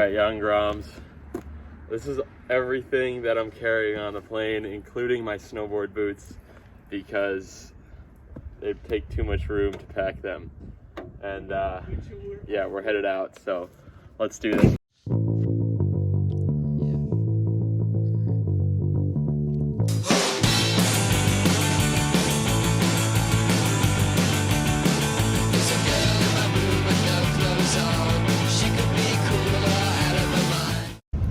right, young Groms. This is everything that I'm carrying on the plane, including my snowboard boots, because they take too much room to pack them. And yeah, we're headed out, so let's do this.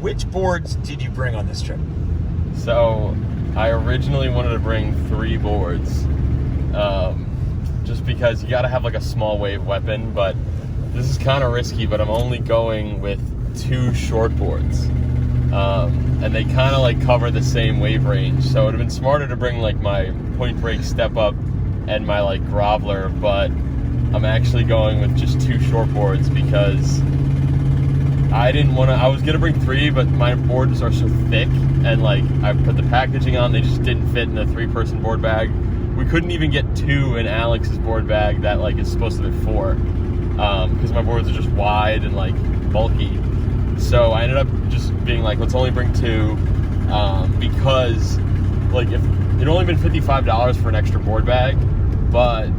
Which boards did you bring on this trip? So I originally wanted to bring 3 boards, just because you gotta have like a small wave weapon, but this is kind of risky, but I'm only going with 2 short boards. And they kind of like cover the same wave range. So it would have been smarter to bring like my Point Break Step Up and my like Groveler, but I'm actually going with just 2 short boards because I didn't want to, I was going to bring 3, but my boards are so thick, and like I put the packaging on, they just didn't fit in the 3-person board bag. We couldn't even get 2 in Alex's board bag that like is supposed to be 4, because my boards are just wide and like bulky. So I ended up just being like, let's only bring 2, because like if it'd only been $55 for an extra board bag, but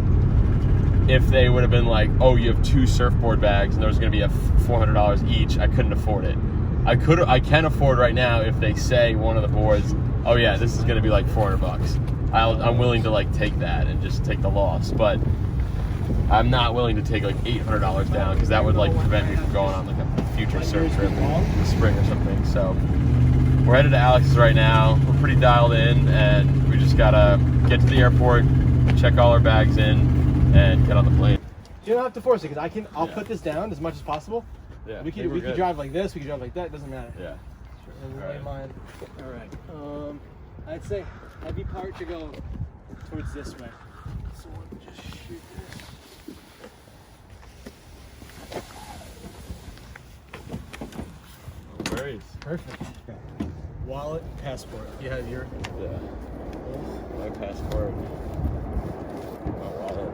if they would have been like, oh, you have 2 surfboard bags and there was going to be a $400 each, I couldn't afford it. I can afford right now if they say one of the boards, oh yeah, this is going to be like $400. I'm willing to like take that and just take the loss, but I'm not willing to take like $800 down, because that would like prevent me from going on like a future surf trip in the spring or something. So we're headed to Alex's right now. We're pretty dialed in, and we just gotta get to the airport, check all our bags in, and get on the plane. You don't have to force it, because I'll put this down as much as possible. Yeah, we could drive like this, we could drive like that, it doesn't matter. Yeah. Sure. All right. Mine. All right. I'd say heavy part to go towards this way. So we'll just shoot this. No worries. Perfect. Wallet, passport. You have your. Yeah. My passport. My wallet.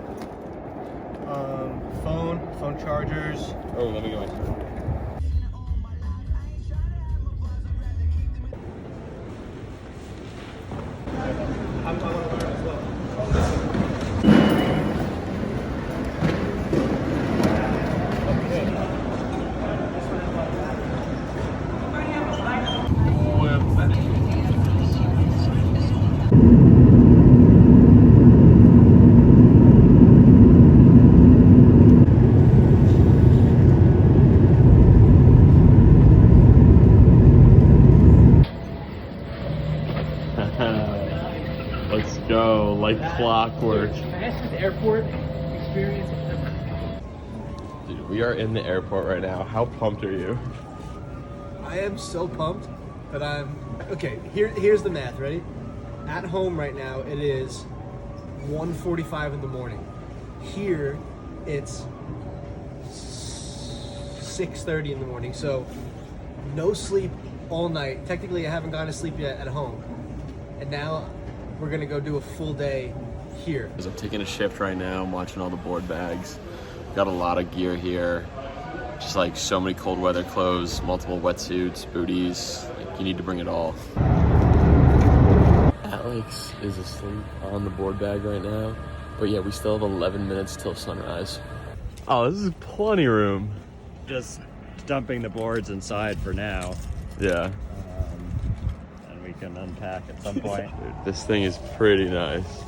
Phone chargers. Oh, let me go in. I want to learn as well. Let's go, like clockwork. Fastest airport experience ever. Dude, we are in the airport right now. How pumped are you? I am so pumped that I'm... Okay, here's the math, ready? At home right now, it is 1:45 in the morning. Here, it's 6:30 in the morning, so no sleep all night. Technically, I haven't gone to sleep yet at home. And now we're gonna go do a full day here. I'm taking a shift right now. I'm watching all the board bags. Got a lot of gear here. Just like so many cold weather clothes, multiple wetsuits, booties. Like, you need to bring it all. Alex is asleep on the board bag right now. But yeah, we still have 11 minutes till sunrise. Oh, this is plenty of room. Just dumping the boards inside for now. Yeah. And we can unpack at some point. Dude, this thing is pretty nice.